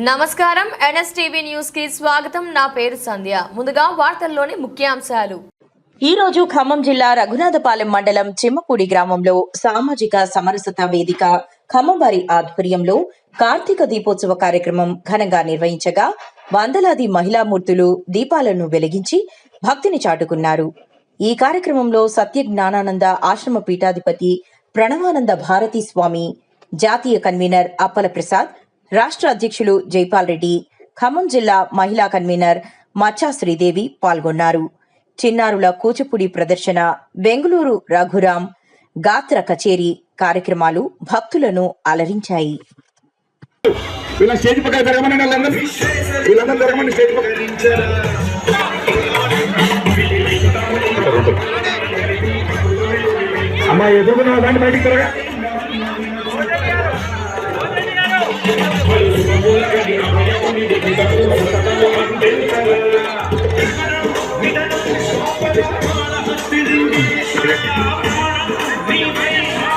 నమస్కారం NSTV news కి స్వాగతం. నా పేరు సంధ్య. ముందుగా వార్తల్లోని ముఖ్యాంశాలు. ఈ రోజు ఖమ్మం జిల్లా రఘునాథపాలెం మండలం చిమ్మపూడి గ్రామంలో సామాజిక సమరసత వేదిక ఖమ్మం వారి ఆధ్వర్యంలో కార్తీక దీపోత్సవ కార్యక్రమం ఘనంగా నిర్వహించగా వందలాది మహిళామూర్తులు దీపాలను వెలిగించి భక్తిని చాటుకున్నారు. ఈ కార్యక్రమంలో సత్య జ్ఞానానంద ఆశ్రమ పీఠాధిపతి ప్రణవానంద భారతీ స్వామి, జాతీయ కన్వీనర్ అప్పల ప్రసాద్, రాష్ట్ర అధ్యక్షులు జైపాల్ రెడ్డి, ఖమ్మం జిల్లా మహిళా కన్వీనర్ మచ్చా శ్రీదేవి పాల్గొన్నారు. చిన్నారుల కూచిపూడి ప్రదర్శన, బెంగళూరు రఘురాం గాత్ర కచేరీ కార్యక్రమాలు భక్తులను అలరించాయి.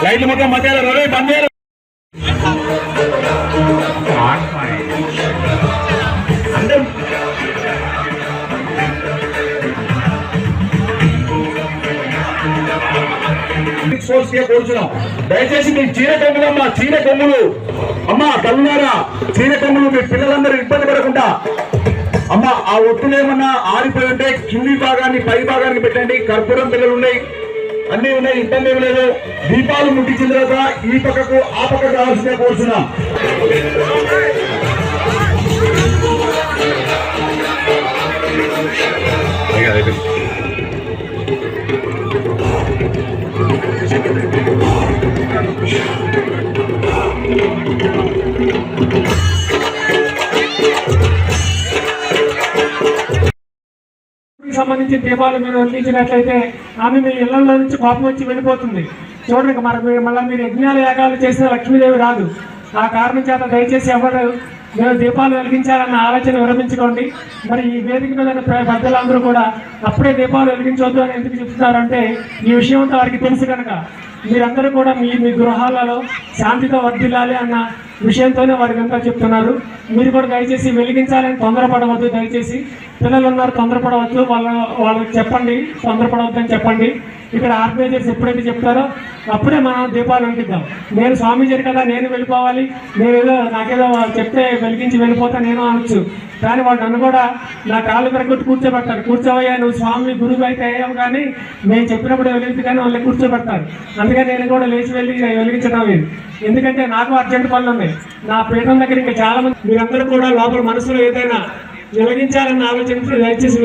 లైట్లు మొత్తం మధ్యలో రవి బందేరు కూర్చున్నాం. దయచేసి మీ చీర కొమ్ములు అమ్మా, చీర కొమ్ములు అమ్మా తల్లులారా, చీర కొమ్ములు మీ పిల్లలందరూ ఇబ్బంది పడకుండా అమ్మ ఆ ఒత్తులు ఏమన్నా ఆరిపోయి ఉంటే కింది భాగాన్ని పై భాగానికి పెట్టండి. కర్పూరం పిల్లలు ఉన్నాయి, అన్ని ఉన్నాయి, ఇబ్బంది ఏమి లేదు. దీపాలు ముట్టించిన తర్వాత ఈ పక్కకు ఆ పక్కకు రావాల్సిందే కోరుచున్నాం. సంబంధించిన దీపాలు మీరు వెలిగించినట్లయితే ఆమె మీ ఇళ్లలో నుంచి కోపం వచ్చి వెళ్ళిపోతుంది. చూడండి, మళ్ళీ మీరు యజ్ఞాలు యాగాలు చేసిన లక్ష్మీదేవి రాదు. ఆ కారణం చేత దయచేసి ఎవరు మీరు దీపాలు వెలిగించాలన్న ఆలోచన విరమించుకోండి. మరి ఈ వేదిక మీద పెద్దలందరూ కూడా అప్పుడే దీపాలు వెలిగించవద్దు అని ఎందుకు చెప్తున్నారంటే ఈ విషయం అంతా వారికి తెలుసు కనుక మీరందరూ కూడా మీ గృహాలలో శాంతితో వర్ధిల్లాలి అన్న విషయంతోనే వారికి అంతా చెప్తున్నారు. మీరు కూడా దయచేసి వెలిగించాలని తొందరపడవద్దు. దయచేసి పిల్లలు ఉన్నారు, తొందరపడవద్దు. వాళ్ళకి చెప్పండి, తొందరపడవద్దని చెప్పండి. ఇక్కడ ఆర్గనైజర్స్ ఎప్పుడైతే చెప్తారో అప్పుడే మనం దీపాలు వెలిగిద్దాం. నేను స్వామీజీ కదా, నేను వెళ్ళిపోవాలి, నాకేదో చెప్తే వెలిగించి వెళ్ళిపోతా నేను అనొచ్చు. కానీ వాళ్ళు నన్ను కూడా నా కాళ్ళు పెరగొట్టి కూర్చోబెడతారు. కూర్చోవయ్యా, నువ్వు స్వామి గురువు అయితే అయ్యావు, కానీ నేను చెప్పినప్పుడు వెలిగించి కానీ వాళ్ళని కూర్చోబెడతారు. అందుకని నేను కూడా లేచి వెలిగించడం లేదు. ఎందుకంటే నాకు అర్జెంట్ పనులు ఉన్నాయి. నా పీఠం దగ్గర ఇంకా చాలా మంది, మీరందరూ కూడా లోపల మనసులో ఏదైనా వెలిగించాలన్న ఆలోచన దయచేసి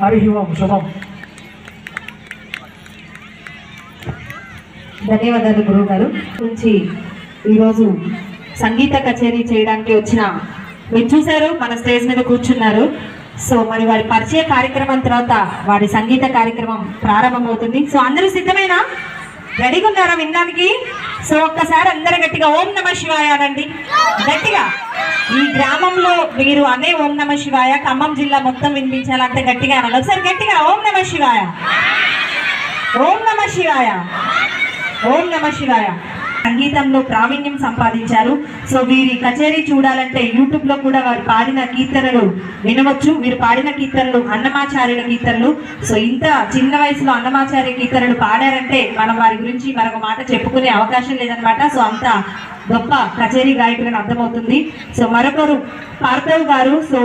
హరి ఓం శుభం. ధన్యవాదాలు గురువు గారు. నుంచి ఈరోజు సంగీత కచేరీ చేయడానికి వచ్చిన మీరు చూశారు, మన స్టేజ్ మీద కూర్చున్నారు. సో మరి వారి పరిచయ కార్యక్రమం తర్వాత వారి సంగీత కార్యక్రమం ప్రారంభమవుతుంది. సో అందరూ సిద్ధమేనా? రెడీగా ఉన్నారా వినడానికి? సో ఒక్కసారి అందరూ గట్టిగా ఓం నమ శివాయ అనండి. గట్టిగా ఈ గ్రామంలో మీరు అనే ఓం నమ శివాయ ఖమ్మం జిల్లా మొత్తం వినిపించాలంటే గట్టిగా అనాలి. ఒకసారి గట్టిగా ఓం నమ శివాయ, ఓం నమ శివాయ, ఓం నమ శివాయ. సంగీతంలో ప్రావీణ్యం సంపాదించారు. సో వీరి కచేరీ చూడాలంటే యూట్యూబ్ లో కూడా వారు పాడిన కీర్తనలు వినవచ్చు. వీరు పాడిన కీర్తనలు అన్నమాచార్యుల కీర్తనలు. సో ఇంత చిన్న వయసులో అన్నమాచార్య కీర్తనలు పాడారంటే మనం వారి గురించి మరొక మాట చెప్పుకునే అవకాశం లేదనమాట. సో అంత గొప్ప కచేరీ గాయకులను అర్థమవుతుంది. సో మరొకరు పార్థవ్ గారు. సో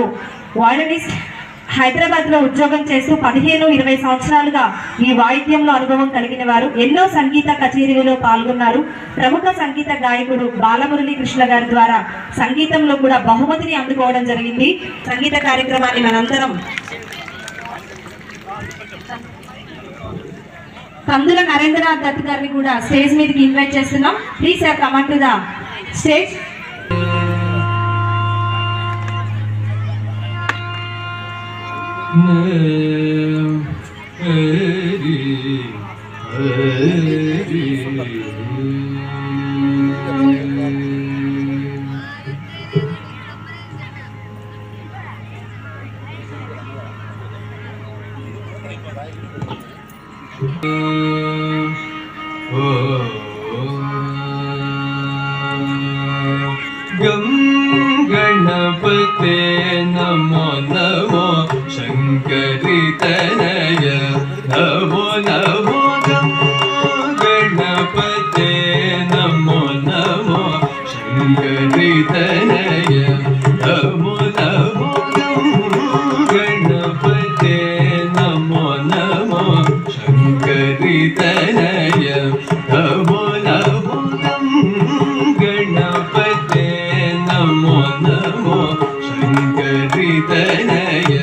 వాయిలినిస్ట్, హైదరాబాద్ లో ఉద్యోగం చేస్తూ 15-20 సంవత్సరాలుగా ఈ వాయిద్యంలో అనుభవం కలిగిన వారు. ఎన్నో సంగీత కచేరీలలో పాల్గొన్నారు. ప్రముఖ సంగీత గాయకుడు బాలమురళీ కృష్ణ గారి ద్వారా సంగీతంలో కూడా బహుమతిని అందుకోవడం జరిగింది. సంగీత కార్యక్రమాన్ని మనందరం కందుల నరేంద్రనాథ్ దత్ గారిని కూడా స్టేజ్ మీదకి ఇన్వైట్ చేస్తున్నాం. Please sir come to the stage. गम गणपति తనయ